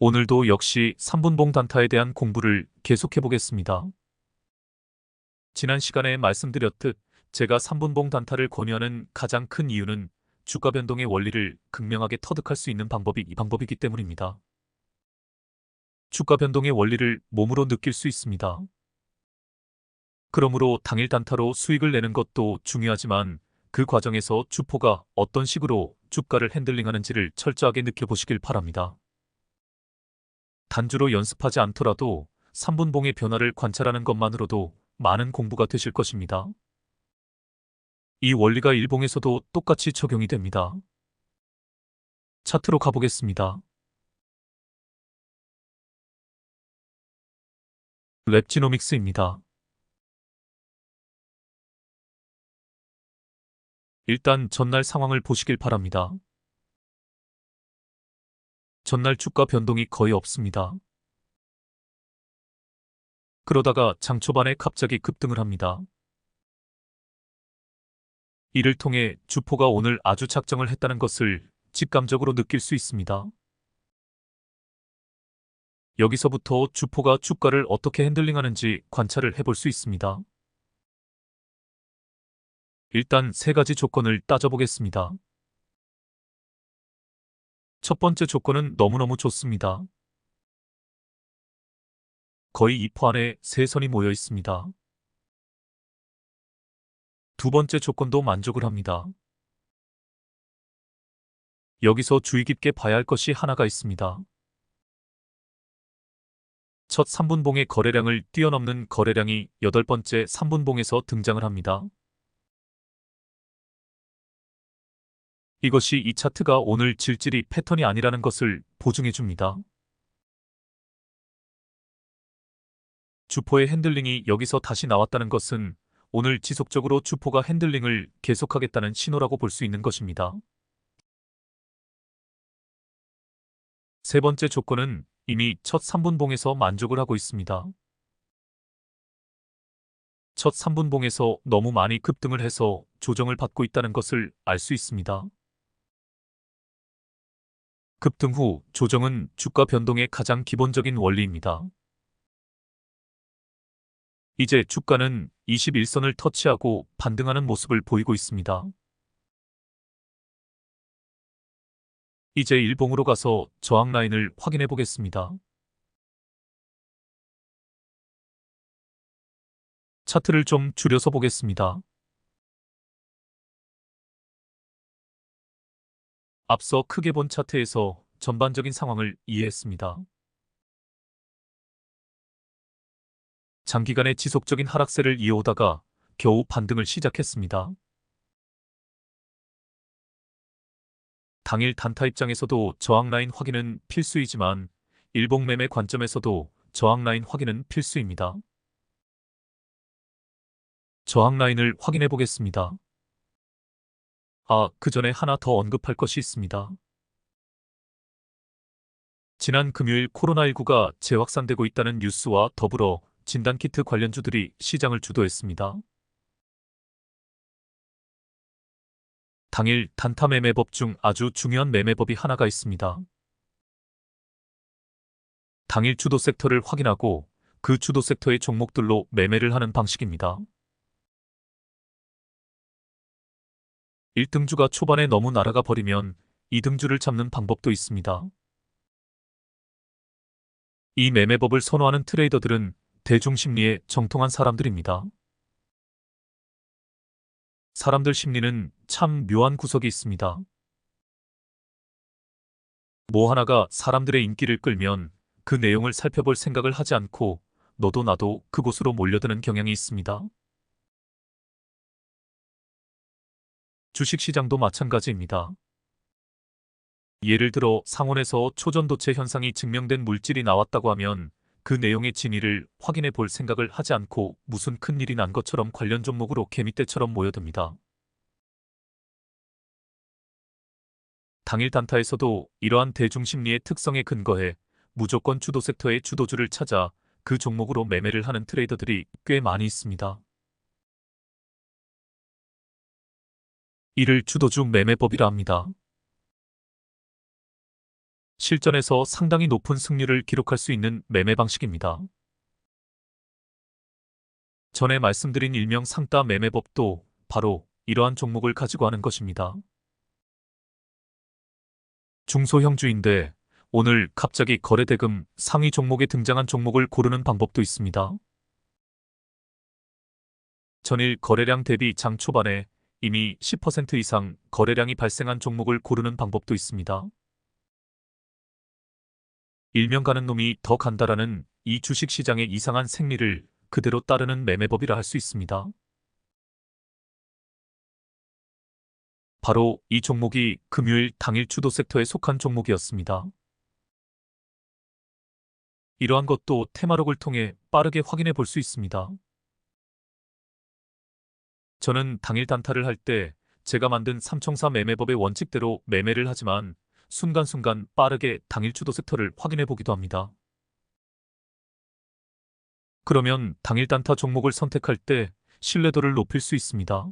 오늘도 역시 3분봉 단타에 대한 공부를 계속해 보겠습니다. 지난 시간에 말씀드렸듯 제가 3분봉 단타를 권유하는 가장 큰 이유는 주가 변동의 원리를 극명하게 터득할 수 있는 방법이 이 방법이기 때문입니다. 주가 변동의 원리를 몸으로 느낄 수 있습니다. 그러므로 당일 단타로 수익을 내는 것도 중요하지만 그 과정에서 주포가 어떤 식으로 주가를 핸들링하는지를 철저하게 느껴보시길 바랍니다. 단주로 연습하지 않더라도 3분봉의 변화를 관찰하는 것만으로도 많은 공부가 되실 것입니다. 이 원리가 일봉에서도 똑같이 적용이 됩니다. 차트로 가보겠습니다. 랩지노믹스입니다. 일단 전날 상황을 보시길 바랍니다. 전날 주가 변동이 거의 없습니다. 그러다가 장 초반에 갑자기 급등을 합니다. 이를 통해 주포가 오늘 아주 작정을 했다는 것을 직감적으로 느낄 수 있습니다. 여기서부터 주포가 주가를 어떻게 핸들링하는지 관찰을 해볼 수 있습니다. 일단 세 가지 조건을 따져보겠습니다. 첫 번째 조건은 너무너무 좋습니다. 거의 2% 안에 세 선이 모여 있습니다. 두 번째 조건도 만족을 합니다. 여기서 주의 깊게 봐야 할 것이 하나가 있습니다. 첫 3분봉의 거래량을 뛰어넘는 거래량이 8번째 3분봉에서 등장을 합니다. 이것이 이 차트가 오늘 질질이 패턴이 아니라는 것을 보증해 줍니다. 주포의 핸들링이 여기서 다시 나왔다는 것은 오늘 지속적으로 주포가 핸들링을 계속하겠다는 신호라고 볼 수 있는 것입니다. 세 번째 조건은 이미 첫 3분봉에서 만족을 하고 있습니다. 첫 3분봉에서 너무 많이 급등을 해서 조정을 받고 있다는 것을 알 수 있습니다. 급등 후 조정은 주가 변동의 가장 기본적인 원리입니다. 이제 주가는 21선을 터치하고 반등하는 모습을 보이고 있습니다. 이제 일봉으로 가서 저항 라인을 확인해 보겠습니다. 차트를 좀 줄여서 보겠습니다. 앞서 크게 본 차트에서 전반적인 상황을 이해했습니다. 장기간의 지속적인 하락세를 이어오다가 겨우 반등을 시작했습니다. 당일 단타 입장에서도 저항 라인 확인은 필수이지만 일봉 매매 관점에서도 저항 라인 확인은 필수입니다. 저항 라인을 확인해 보겠습니다. 그 전에 하나 더 언급할 것이 있습니다. 지난 금요일 코로나19가 재확산되고 있다는 뉴스와 더불어 진단키트 관련주들이 시장을 주도했습니다. 당일 단타 매매법 중 아주 중요한 매매법이 하나가 있습니다. 당일 주도 섹터를 확인하고 그 주도 섹터의 종목들로 매매를 하는 방식입니다. 1등주가 초반에 너무 날아가 버리면 2등주를 잡는 방법도 있습니다. 이 매매법을 선호하는 트레이더들은 대중 심리에 정통한 사람들입니다. 사람들 심리는 참 묘한 구석이 있습니다. 뭐 하나가 사람들의 인기를 끌면 그 내용을 살펴볼 생각을 하지 않고 너도 나도 그곳으로 몰려드는 경향이 있습니다. 주식시장도 마찬가지입니다. 예를 들어 상온에서 초전도체 현상이 증명된 물질이 나왔다고 하면 그 내용의 진위를 확인해 볼 생각을 하지 않고 무슨 큰일이 난 것처럼 관련 종목으로 개미떼처럼 모여듭니다. 당일 단타에서도 이러한 대중심리의 특성에 근거해 무조건 주도 섹터의 주도주를 찾아 그 종목으로 매매를 하는 트레이더들이 꽤 많이 있습니다. 이를 주도주 매매법이라 합니다. 실전에서 상당히 높은 승률을 기록할 수 있는 매매 방식입니다. 전에 말씀드린 일명 상따 매매법도 바로 이러한 종목을 가지고 하는 것입니다. 중소형주인데 오늘 갑자기 거래대금 상위 종목에 등장한 종목을 고르는 방법도 있습니다. 전일 거래량 대비 장 초반에 이미 10% 이상 거래량이 발생한 종목을 고르는 방법도 있습니다. 일명 가는 놈이 더 간다라는 이 주식시장의 이상한 생리를 그대로 따르는 매매법이라 할 수 있습니다. 바로 이 종목이 금요일 당일 주도 섹터에 속한 종목이었습니다. 이러한 것도 테마록을 통해 빠르게 확인해 볼 수 있습니다. 저는 당일 단타를 할 때 제가 만든 삼총사 매매법의 원칙대로 매매를 하지만 순간순간 빠르게 당일 주도 섹터를 확인해 보기도 합니다. 그러면 당일 단타 종목을 선택할 때 신뢰도를 높일 수 있습니다.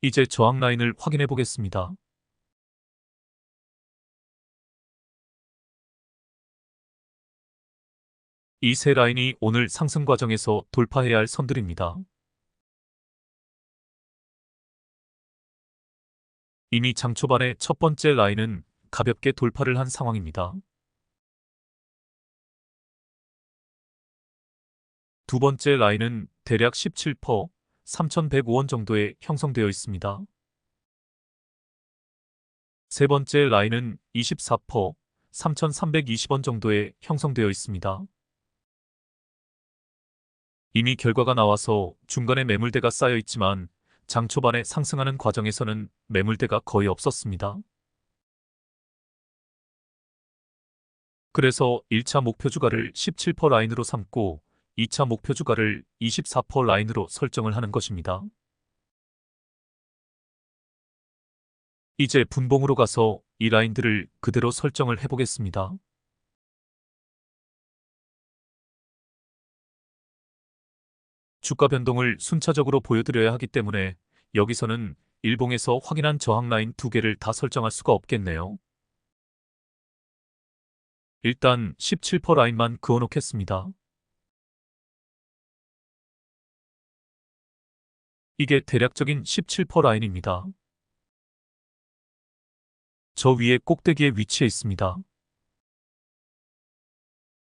이제 저항 라인을 확인해 보겠습니다. 이 세 라인이 오늘 상승 과정에서 돌파해야 할 선들입니다. 이미 장 초반에 첫 번째 라인은 가볍게 돌파를 한 상황입니다. 두 번째 라인은 대략 17%, 3,105원 정도에 형성되어 있습니다. 세 번째 라인은 24%, 3,320원 정도에 형성되어 있습니다. 이미 결과가 나와서 중간에 매물대가 쌓여 있지만 장 초반에 상승하는 과정에서는 매물대가 거의 없었습니다. 그래서 1차 목표 주가를 17% 라인으로 삼고 2차 목표 주가를 24% 라인으로 설정을 하는 것입니다. 이제 분봉으로 가서 이 라인들을 그대로 설정을 해보겠습니다. 주가 변동을 순차적으로 보여드려야 하기 때문에 여기서는 일봉에서 확인한 저항 라인 두 개를 다 설정할 수가 없겠네요. 일단 17% 라인만 그어놓겠습니다. 이게 대략적인 17% 라인입니다. 저 위에 꼭대기에 위치해 있습니다.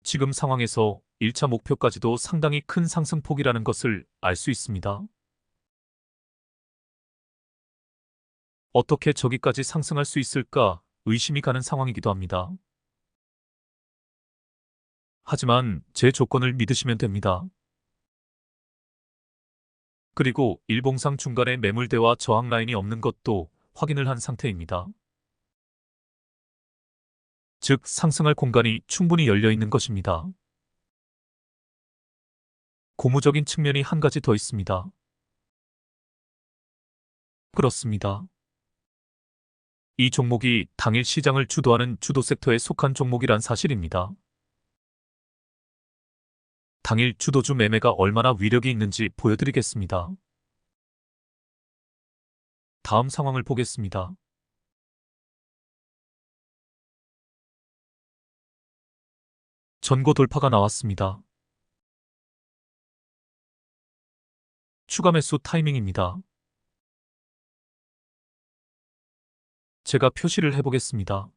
지금 상황에서 1차 목표까지도 상당히 큰 상승폭이라는 것을 알 수 있습니다. 어떻게 저기까지 상승할 수 있을까 의심이 가는 상황이기도 합니다. 하지만 제 조건을 믿으시면 됩니다. 그리고 일봉상 중간에 매물대와 저항 라인이 없는 것도 확인을 한 상태입니다. 즉 상승할 공간이 충분히 열려 있는 것입니다. 고무적인 측면이 한 가지 더 있습니다. 그렇습니다. 이 종목이 당일 시장을 주도하는 주도 섹터에 속한 종목이란 사실입니다. 당일 주도주 매매가 얼마나 위력이 있는지 보여드리겠습니다. 다음 상황을 보겠습니다. 전고 돌파가 나왔습니다. 추가 매수 타이밍입니다. 제가 표시를 해보겠습니다.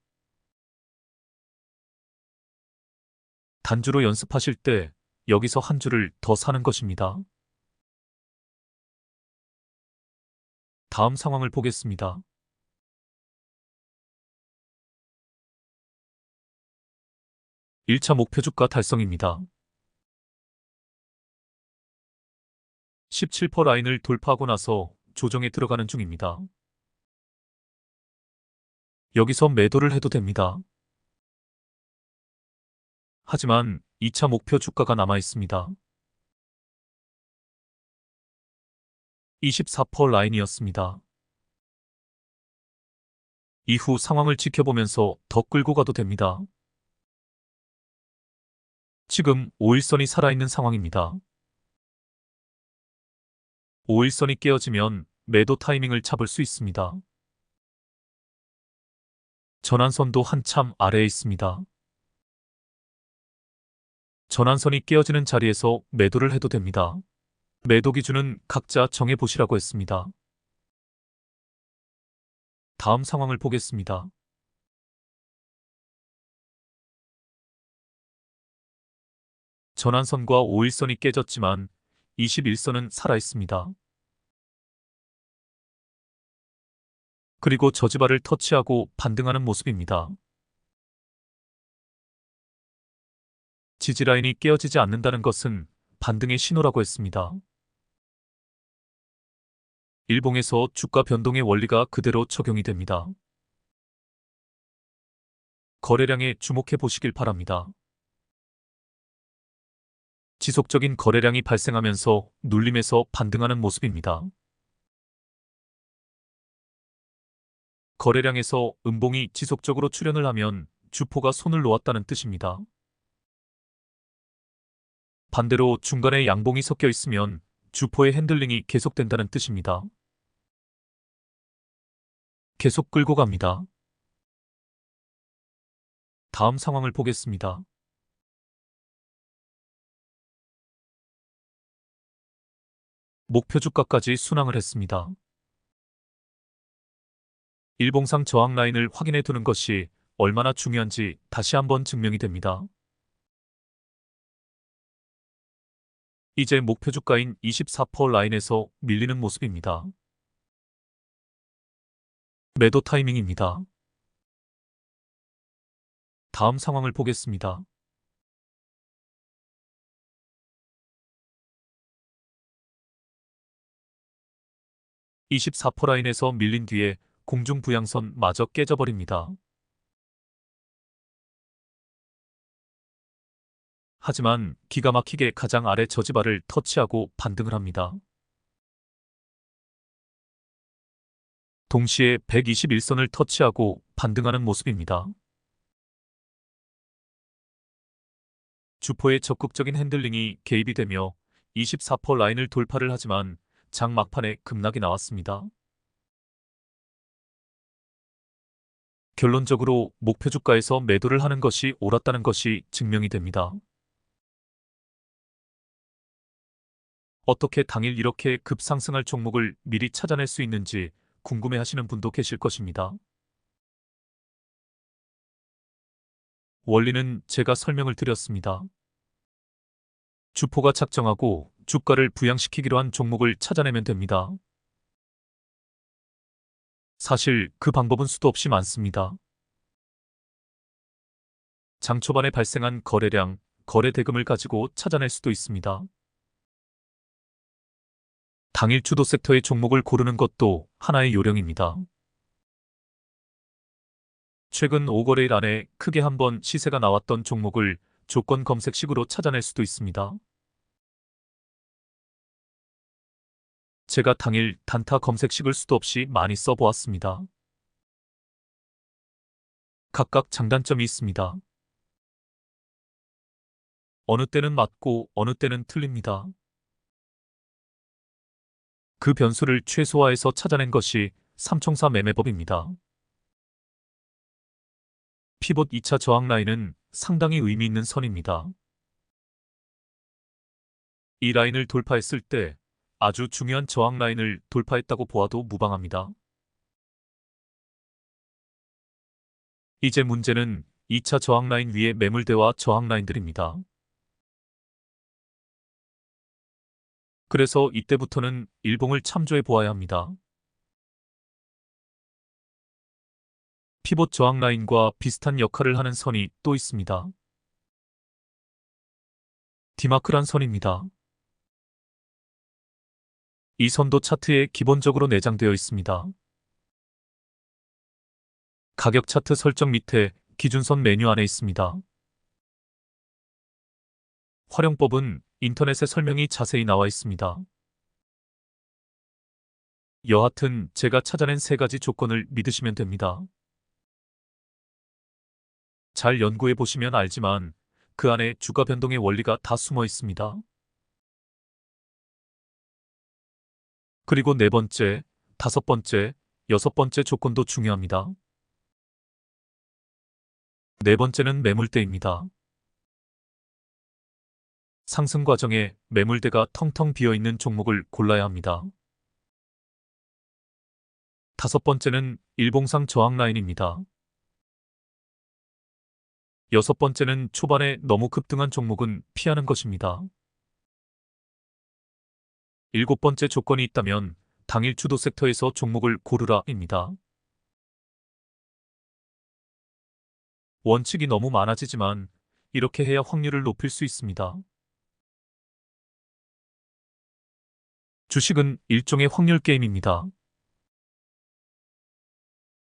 단주로 연습하실 때 여기서 한 주를 더 사는 것입니다. 다음 상황을 보겠습니다. 1차 목표 주가 달성입니다. 17% 라인을 돌파하고 나서 조정에 들어가는 중입니다. 여기서 매도를 해도 됩니다. 하지만 2차 목표 주가가 남아 있습니다. 24% 라인이었습니다. 이후 상황을 지켜보면서 더 끌고 가도 됩니다. 지금 5일선이 살아있는 상황입니다. 5일선이 깨어지면 매도 타이밍을 잡을 수 있습니다. 전환선도 한참 아래에 있습니다. 전환선이 깨어지는 자리에서 매도를 해도 됩니다. 매도 기준은 각자 정해보시라고 했습니다. 다음 상황을 보겠습니다. 전환선과 5일선이 깨졌지만 21선은 살아있습니다. 그리고 저지발을 터치하고 반등하는 모습입니다. 지지라인이 깨어지지 않는다는 것은 반등의 신호라고 했습니다. 일봉에서 주가 변동의 원리가 그대로 적용이 됩니다. 거래량에 주목해 보시길 바랍니다. 지속적인 거래량이 발생하면서 눌림에서 반등하는 모습입니다. 거래량에서 음봉이 지속적으로 출현을 하면 주포가 손을 놓았다는 뜻입니다. 반대로 중간에 양봉이 섞여 있으면 주포의 핸들링이 계속된다는 뜻입니다. 계속 끌고 갑니다. 다음 상황을 보겠습니다. 목표 주가까지 순항을 했습니다. 일봉상 저항 라인을 확인해 두는 것이 얼마나 중요한지 다시 한번 증명이 됩니다. 이제 목표 주가인 24% 라인에서 밀리는 모습입니다. 매도 타이밍입니다. 다음 상황을 보겠습니다. (24% 라인에서 밀린 뒤에 공중 부양선 마저 깨져버립니다. 하지만 기가 막히게 가장 아래 저지발을 터치하고 반등을 합니다. 동시에 121선을 터치하고 반등하는 모습입니다. 주포의 적극적인 핸들링이 개입이 되며 24% 라인을 돌파를 하지만 장 막판에 급락이 나왔습니다. 결론적으로 목표 주가에서 매도를 하는 것이 옳았다는 것이 증명이 됩니다. 어떻게 당일 이렇게 급상승할 종목을 미리 찾아낼 수 있는지 궁금해하시는 분도 계실 것입니다. 원리는 제가 설명을 드렸습니다. 주포가 착정하고 주가를 부양시키기로 한 종목을 찾아내면 됩니다. 사실 그 방법은 수도 없이 많습니다. 장 초반에 발생한 거래량, 거래 대금을 가지고 찾아낼 수도 있습니다. 당일 주도 섹터의 종목을 고르는 것도 하나의 요령입니다. 최근 5거래일 안에 크게 한번 시세가 나왔던 종목을 조건 검색식으로 찾아낼 수도 있습니다. 제가 당일 단타 검색식을 수도 없이 많이 써보았습니다. 각각 장단점이 있습니다. 어느 때는 맞고 어느 때는 틀립니다. 그 변수를 최소화해서 찾아낸 것이 삼총사 매매법입니다. 피봇 2차 저항 라인은 상당히 의미 있는 선입니다. 이 라인을 돌파했을 때 아주 중요한 저항 라인을 돌파했다고 보아도 무방합니다. 이제 문제는 2차 저항 라인 위의 매물대와 저항 라인들입니다. 그래서 이때부터는 일봉을 참조해 보아야 합니다. 피봇 저항 라인과 비슷한 역할을 하는 선이 또 있습니다. 디마크란 선입니다. 이 선도 차트에 기본적으로 내장되어 있습니다. 가격 차트 설정 밑에 기준선 메뉴 안에 있습니다. 활용법은 인터넷에 설명이 자세히 나와 있습니다. 여하튼 제가 찾아낸 3가지 조건을 믿으시면 됩니다. 잘 연구해 보시면 알지만 그 안에 주가 변동의 원리가 다 숨어 있습니다. 그리고 4번째, 5번째, 6번째 조건도 중요합니다. 네 번째는 매물대입니다. 상승 과정에 매물대가 텅텅 비어 있는 종목을 골라야 합니다. 다섯 번째는 일봉상 저항 라인입니다. 여섯 번째는 초반에 너무 급등한 종목은 피하는 것입니다. 일곱 번째 조건이 있다면 당일 주도 섹터에서 종목을 고르라입니다. 원칙이 너무 많아지지만 이렇게 해야 확률을 높일 수 있습니다. 주식은 일종의 확률 게임입니다.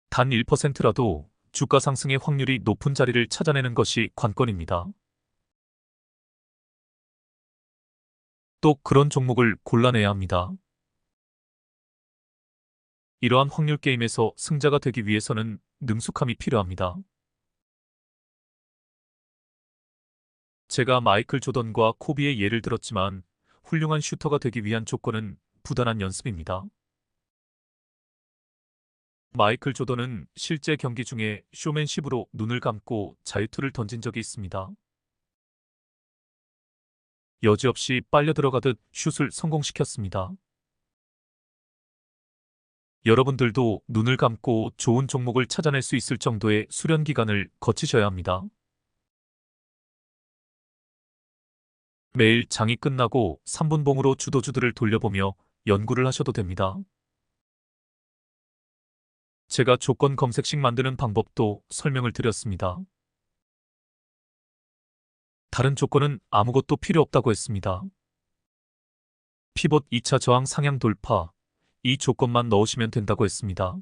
단 1%라도 주가 상승의 확률이 높은 자리를 찾아내는 것이 관건입니다. 또 그런 종목을 골라내야 합니다. 이러한 확률 게임에서 승자가 되기 위해서는 능숙함이 필요합니다. 제가 마이클 조던과 코비의 예를 들었지만 훌륭한 슈터가 되기 위한 조건은 부단한 연습입니다. 마이클 조던은 실제 경기 중에 쇼맨십으로 눈을 감고 자유투를 던진 적이 있습니다. 여지없이 빨려 들어가듯 슛을 성공시켰습니다. 여러분들도 눈을 감고 좋은 종목을 찾아낼 수 있을 정도의 수련 기간을 거치셔야 합니다. 매일 장이 끝나고 3분봉으로 주도주들을 돌려보며 연구를 하셔도 됩니다. 제가 조건 검색식 만드는 방법도 설명을 드렸습니다. 다른 조건은 아무것도 필요 없다고 했습니다. 피봇 2차 저항 상향 돌파, 이 조건만 넣으시면 된다고 했습니다.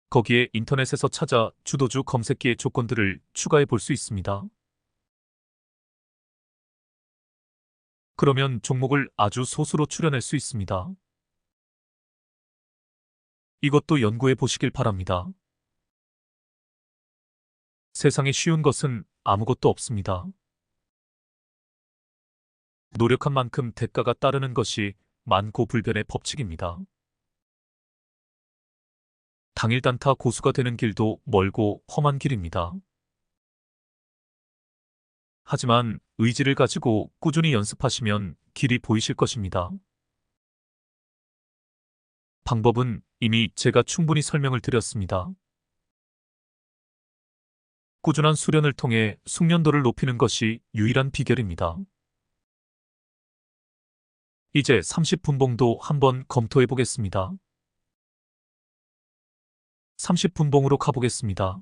거기에 인터넷에서 찾아 주도주 검색기의 조건들을 추가해 볼 수 있습니다. 그러면 종목을 아주 소수로 추려낼 수 있습니다. 이것도 연구해 보시길 바랍니다. 세상에 쉬운 것은 아무것도 없습니다. 노력한 만큼 대가가 따르는 것이 만고불변의 법칙입니다. 당일 단타 고수가 되는 길도 멀고 험한 길입니다. 하지만 의지를 가지고 꾸준히 연습하시면 길이 보이실 것입니다. 방법은 이미 제가 충분히 설명을 드렸습니다. 꾸준한 수련을 통해 숙련도를 높이는 것이 유일한 비결입니다. 이제 30분봉도 한번 검토해 보겠습니다. 30분봉으로 가보겠습니다.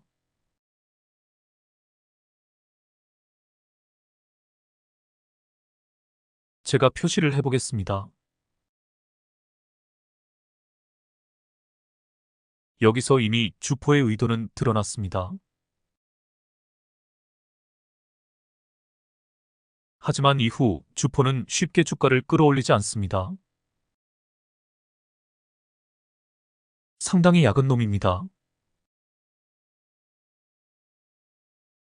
제가 표시를 해보겠습니다. 여기서 이미 주포의 의도는 드러났습니다. 하지만 이후 주포는 쉽게 주가를 끌어올리지 않습니다. 상당히 약은 놈입니다.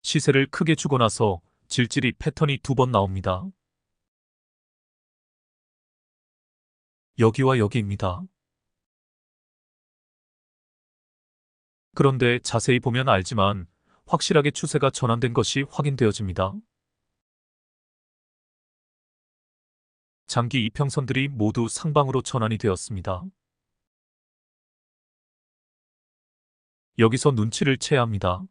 시세를 크게 주고 나서 질질이 패턴이 두 번 나옵니다. 여기와 여기입니다. 그런데 자세히 보면 알지만 확실하게 추세가 전환된 것이 확인되어집니다. 장기 이평선들이 모두 상방으로 전환이 되었습니다. 여기서 눈치를 채야 합니다.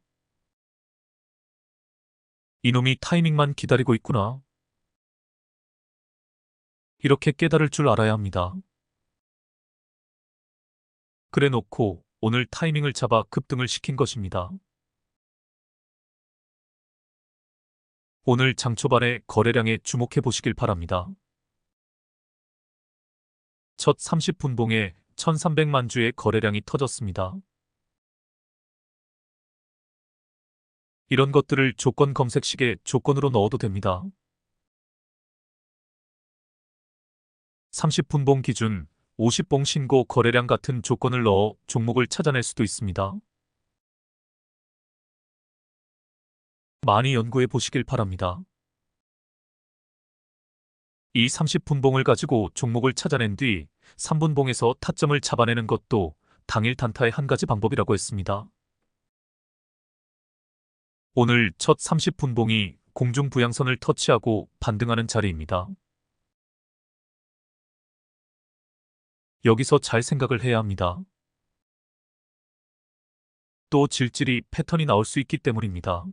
이놈이 타이밍만 기다리고 있구나. 이렇게 깨달을 줄 알아야 합니다. 그래 놓고 오늘 타이밍을 잡아 급등을 시킨 것입니다. 오늘 장 초반에 거래량에 주목해 보시길 바랍니다. 첫 30분봉에 1300만 주의 거래량이 터졌습니다. 이런 것들을 조건 검색식에 조건으로 넣어도 됩니다. 30분봉 기준 50봉 신고 거래량 같은 조건을 넣어 종목을 찾아낼 수도 있습니다. 많이 연구해 보시길 바랍니다. 이 30분봉을 가지고 종목을 찾아낸 뒤 3분봉에서 타점을 잡아내는 것도 당일 단타의 한 가지 방법이라고 했습니다. 오늘 첫 30분봉이 공중 부양선을 터치하고 반등하는 자리입니다. 여기서 잘 생각을 해야 합니다. 또 질질이 패턴이 나올 수 있기 때문입니다.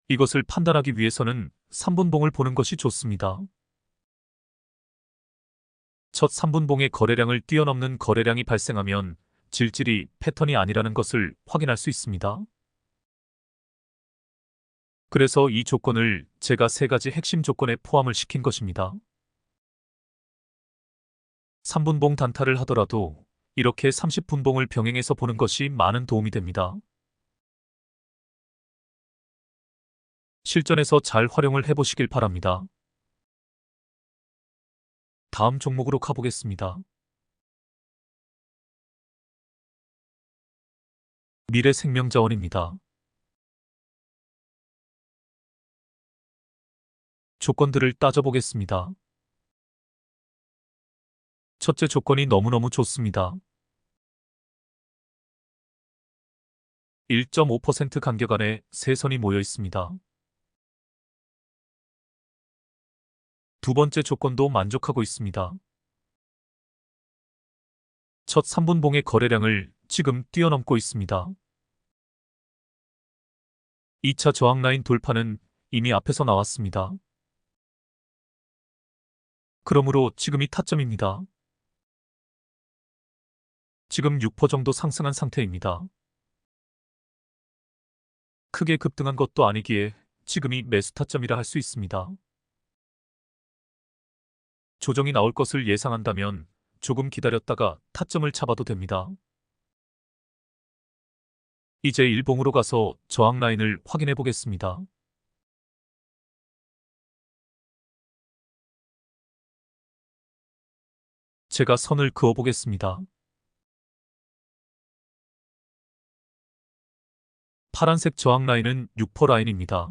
이것을 판단하기 위해서는 3분봉을 보는 것이 좋습니다. 첫 3분봉의 거래량을 뛰어넘는 거래량이 발생하면 질질이 패턴이 아니라는 것을 확인할 수 있습니다. 그래서 이 조건을 제가 3가지 핵심 조건에 포함을 시킨 것입니다. 3분봉 단타를 하더라도 이렇게 30분봉을 병행해서 보는 것이 많은 도움이 됩니다. 실전에서 잘 활용을 해보시길 바랍니다. 다음 종목으로 가보겠습니다. 미래생명자원입니다. 조건들을 따져보겠습니다. 첫째 조건이 너무너무 좋습니다. 1.5% 간격 안에 세 선이 모여 있습니다. 두 번째 조건도 만족하고 있습니다. 첫 3분봉의 거래량을 지금 뛰어넘고 있습니다. 2차 저항 라인 돌파는 이미 앞에서 나왔습니다. 그러므로 지금이 타점입니다. 지금 6% 정도 상승한 상태입니다. 크게 급등한 것도 아니기에 지금이 매수 타점이라 할 수 있습니다. 조정이 나올 것을 예상한다면 조금 기다렸다가 타점을 잡아도 됩니다. 이제 일봉으로 가서 저항 라인을 확인해 보겠습니다. 제가 선을 그어 보겠습니다. 파란색 저항 라인은 6% 라인입니다.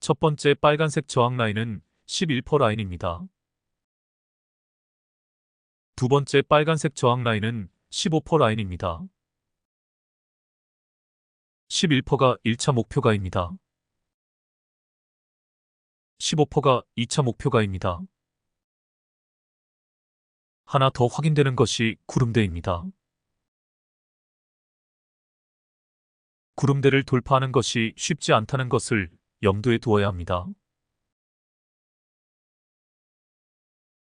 첫 번째 빨간색 저항 라인은 11% 라인입니다. 두 번째 빨간색 저항 라인은 15% 라인입니다. 11%가 1차 목표가입니다. 15%가 2차 목표가입니다. 하나 더 확인되는 것이 구름대입니다. 구름대를 돌파하는 것이 쉽지 않다는 것을 염두에 두어야 합니다.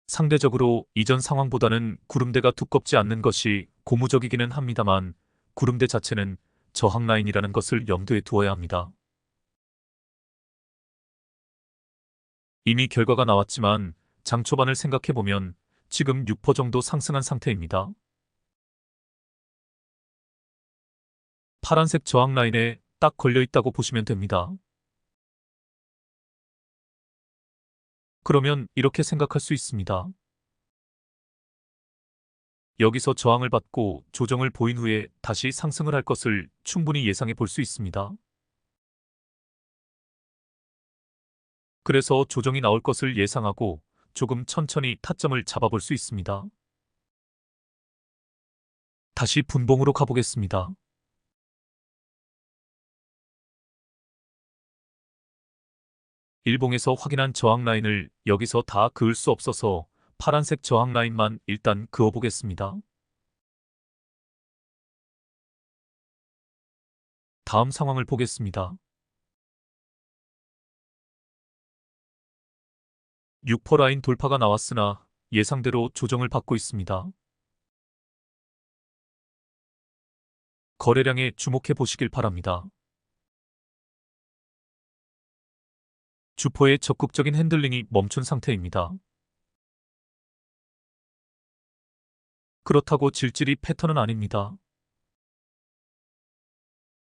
상대적으로 이전 상황보다는 구름대가 두껍지 않는 것이 고무적이기는 합니다만 구름대 자체는 저항 라인이라는 것을 염두에 두어야 합니다. 이미 결과가 나왔지만 장 초반을 생각해보면 지금 6% 정도 상승한 상태입니다. 파란색 저항 라인에 딱 걸려 있다고 보시면 됩니다. 그러면 이렇게 생각할 수 있습니다. 여기서 저항을 받고 조정을 보인 후에 다시 상승을 할 것을 충분히 예상해 볼 수 있습니다. 그래서 조정이 나올 것을 예상하고 조금 천천히 타점을 잡아볼 수 있습니다. 다시 분봉으로 가보겠습니다. 일봉에서 확인한 저항 라인을 여기서 다 그을 수 없어서 파란색 저항 라인만 일단 그어보겠습니다. 다음 상황을 보겠습니다. 6% 라인 돌파가 나왔으나 예상대로 조정을 받고 있습니다. 거래량에 주목해 보시길 바랍니다. 주포의 적극적인 핸들링이 멈춘 상태입니다. 그렇다고 질질이 패턴은 아닙니다.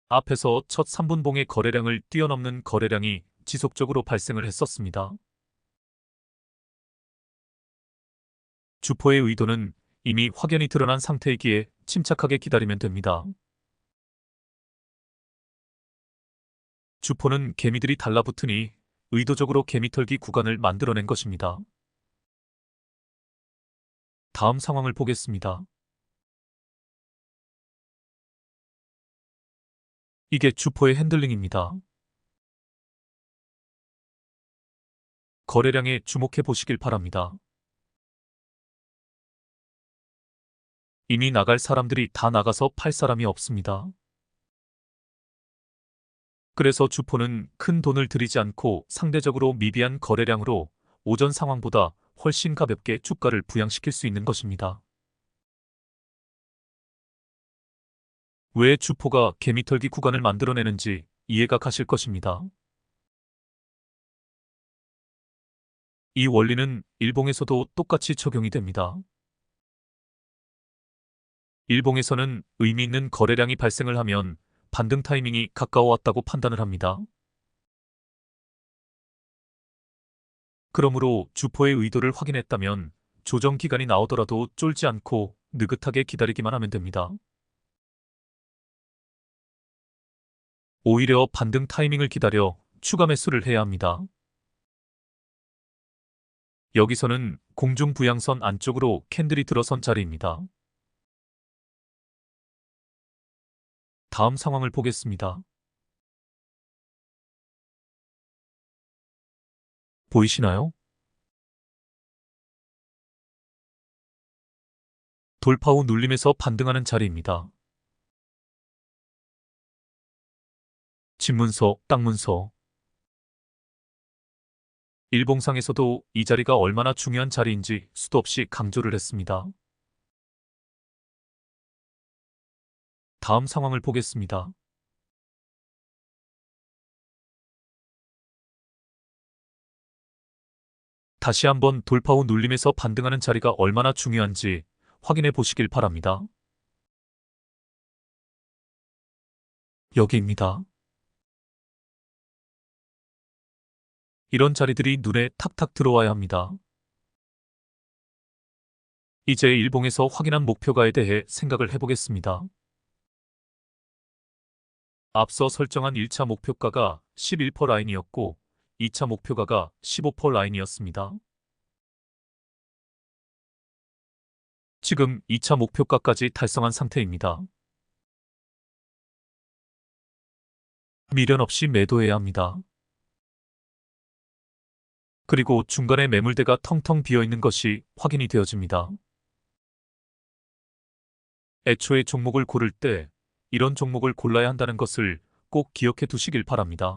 앞에서 첫 3분봉의 거래량을 뛰어넘는 거래량이 지속적으로 발생을 했었습니다. 주포의 의도는 이미 확연히 드러난 상태이기에 침착하게 기다리면 됩니다. 주포는 개미들이 달라붙으니 의도적으로 개미털기 구간을 만들어낸 것입니다. 다음 상황을 보겠습니다. 이게 주포의 핸들링입니다. 거래량에 주목해 보시길 바랍니다. 이미 나갈 사람들이 다 나가서 팔 사람이 없습니다. 그래서 주포는 큰 돈을 들이지 않고 상대적으로 미비한 거래량으로 오전 상황보다 훨씬 가볍게 주가를 부양시킬 수 있는 것입니다. 왜 주포가 개미털기 구간을 만들어내는지 이해가 가실 것입니다. 이 원리는 일봉에서도 똑같이 적용이 됩니다. 일봉에서는 의미 있는 거래량이 발생을 하면 반등 타이밍이 가까워 왔다고 판단을 합니다. 그러므로 주포의 의도를 확인했다면 조정 기간이 나오더라도 쫄지 않고 느긋하게 기다리기만 하면 됩니다. 오히려 반등 타이밍을 기다려 추가 매수를 해야 합니다. 여기서는 공중 부양선 안쪽으로 캔들이 들어선 자리입니다. 다음 상황을 보겠습니다. 보이시나요? 돌파 후 눌림에서 반등하는 자리입니다. 집문서, 땅문서. 일봉상에서도 이 자리가 얼마나 중요한 자리인지 수도 없이 강조를 했습니다. 다음 상황을 보겠습니다. 다시 한번 돌파 후 눌림에서 반등하는 자리가 얼마나 중요한지 확인해 보시길 바랍니다. 여기입니다. 이런 자리들이 눈에 탁탁 들어와야 합니다. 이제 일봉에서 확인한 목표가에 대해 생각을 해보겠습니다. 앞서 설정한 1차 목표가가 11% 라인이었고 2차 목표가가 15% 라인이었습니다. 지금 2차 목표가까지 달성한 상태입니다. 미련 없이 매도해야 합니다. 그리고 중간에 매물대가 텅텅 비어있는 것이 확인이 되어집니다. 애초에 종목을 고를 때 이런 종목을 골라야 한다는 것을 꼭 기억해 두시길 바랍니다.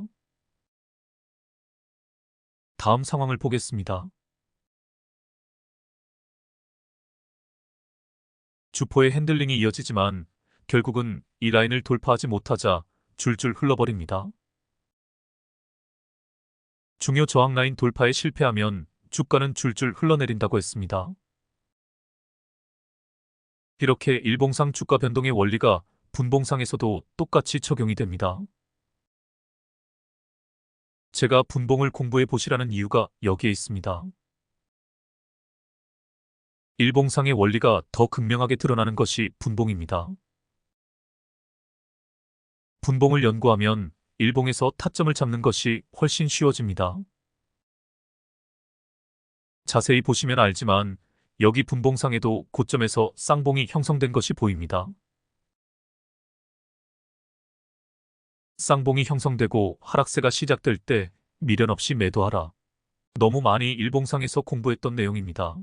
다음 상황을 보겠습니다. 주포의 핸들링이 이어지지만 결국은 이 라인을 돌파하지 못하자 줄줄 흘러버립니다. 중요 저항 라인 돌파에 실패하면 주가는 줄줄 흘러내린다고 했습니다. 이렇게 일봉상 주가 변동의 원리가 분봉상에서도 똑같이 적용이 됩니다. 제가 분봉을 공부해 보시라는 이유가 여기에 있습니다. 일봉상의 원리가 더 극명하게 드러나는 것이 분봉입니다. 분봉을 연구하면 일봉에서 타점을 잡는 것이 훨씬 쉬워집니다. 자세히 보시면 알지만 여기 분봉상에도 고점에서 쌍봉이 형성된 것이 보입니다. 쌍봉이 형성되고 하락세가 시작될 때 미련 없이 매도하라. 너무 많이 일봉상에서 공부했던 내용입니다.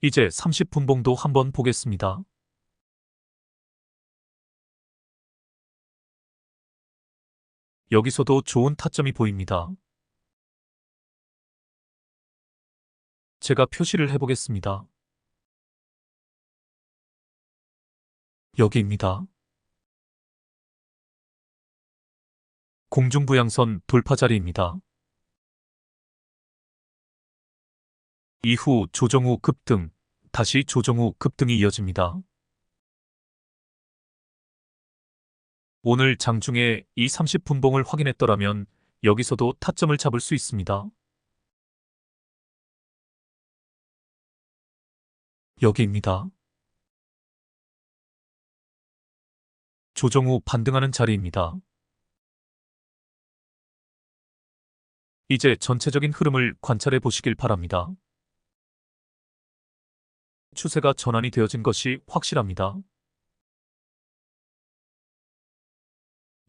이제 30분봉도 한번 보겠습니다. 여기서도 좋은 타점이 보입니다. 제가 표시를 해보겠습니다. 여기입니다. 공중부양선 돌파 자리입니다. 이후 조정 후 급등, 다시 조정 후 급등이 이어집니다. 오늘 장중에 이 30분봉을 확인했더라면 여기서도 타점을 잡을 수 있습니다. 여기입니다. 조정 후 반등하는 자리입니다. 이제 전체적인 흐름을 관찰해 보시길 바랍니다. 추세가 전환이 되어진 것이 확실합니다.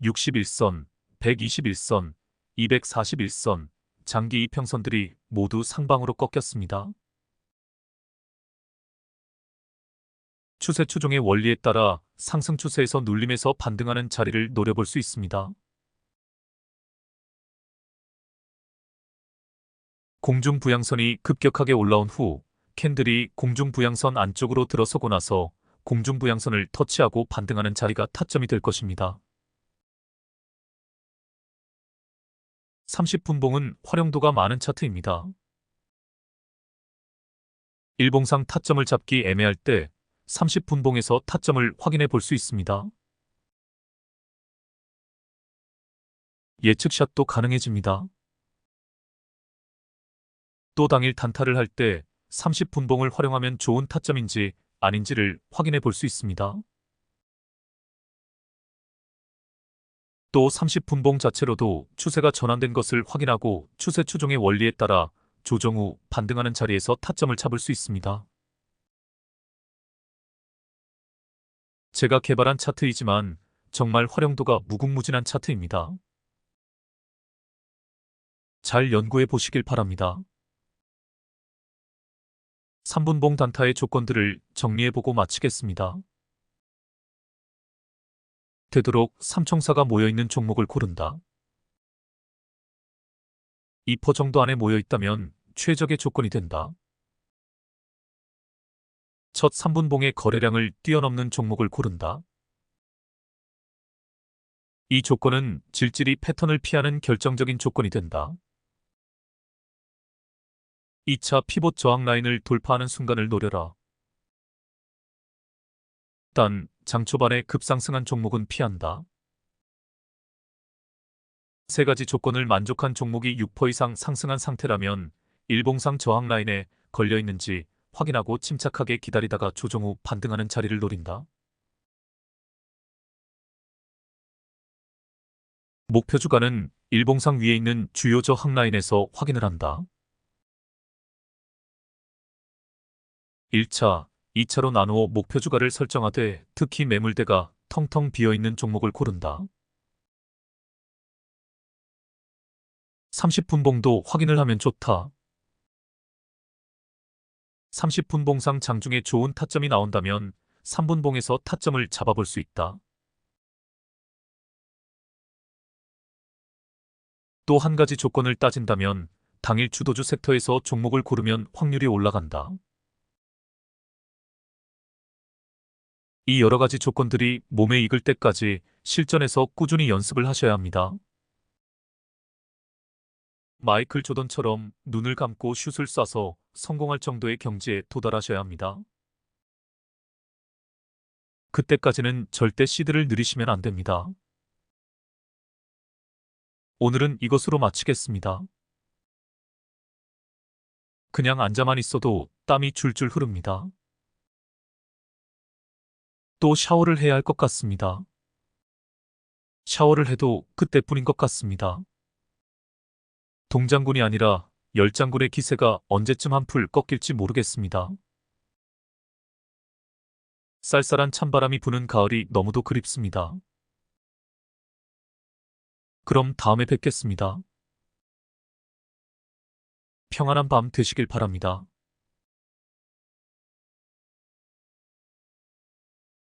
61선, 121선, 241선, 장기 이평선들이 모두 상방으로 꺾였습니다. 추세 추종의 원리에 따라 상승 추세에서 눌림에서 반등하는 자리를 노려볼 수 있습니다. 공중 부양선이 급격하게 올라온 후 캔들이 공중 부양선 안쪽으로 들어서고 나서 공중 부양선을 터치하고 반등하는 자리가 타점이 될 것입니다. 30분봉은 활용도가 많은 차트입니다. 일봉상 타점을 잡기 애매할 때 30분봉에서 타점을 확인해 볼 수 있습니다. 예측샷도 가능해집니다. 또 당일 단타를 할 때 30분봉을 활용하면 좋은 타점인지 아닌지를 확인해 볼 수 있습니다. 또 30분봉 자체로도 추세가 전환된 것을 확인하고 추세 추종의 원리에 따라 조정 후 반등하는 자리에서 타점을 잡을 수 있습니다. 제가 개발한 차트이지만 정말 활용도가 무궁무진한 차트입니다. 잘 연구해 보시길 바랍니다. 3분봉 단타의 조건들을 정리해보고 마치겠습니다. 되도록 삼총사가 모여있는 종목을 고른다. 2% 정도 안에 모여있다면 최적의 조건이 된다. 첫 3분봉의 거래량을 뛰어넘는 종목을 고른다. 이 조건은 질질이 패턴을 피하는 결정적인 조건이 된다. 2차 피봇 저항 라인을 돌파하는 순간을 노려라. 단, 장 초반에 급상승한 종목은 피한다. 세 가지 조건을 만족한 종목이 6% 이상 상승한 상태라면 일봉상 저항 라인에 걸려 있는지 확인하고 침착하게 기다리다가 조정 후 반등하는 자리를 노린다. 목표 주가는 일봉상 위에 있는 주요 저항 라인에서 확인을 한다. 1차, 2차로 나누어 목표 주가를 설정하되 특히 매물대가 텅텅 비어있는 종목을 고른다. 30분봉도 확인을 하면 좋다. 30분봉상 장중에 좋은 타점이 나온다면 3분봉에서 타점을 잡아볼 수 있다. 또 한 가지 조건을 따진다면 당일 주도주 섹터에서 종목을 고르면 확률이 올라간다. 이 여러 가지 조건들이 몸에 익을 때까지 실전에서 꾸준히 연습을 하셔야 합니다. 마이클 조던처럼 눈을 감고 슛을 쏴서 성공할 정도의 경지에 도달하셔야 합니다. 그때까지는 절대 시드를 느리시면 안 됩니다. 오늘은 이것으로 마치겠습니다. 그냥 앉아만 있어도 땀이 줄줄 흐릅니다. 또 샤워를 해야 할 것 같습니다. 샤워를 해도 그때뿐인 것 같습니다. 동장군이 아니라 열장군의 기세가 언제쯤 한풀 꺾일지 모르겠습니다. 쌀쌀한 찬바람이 부는 가을이 너무도 그립습니다. 그럼 다음에 뵙겠습니다. 평안한 밤 되시길 바랍니다.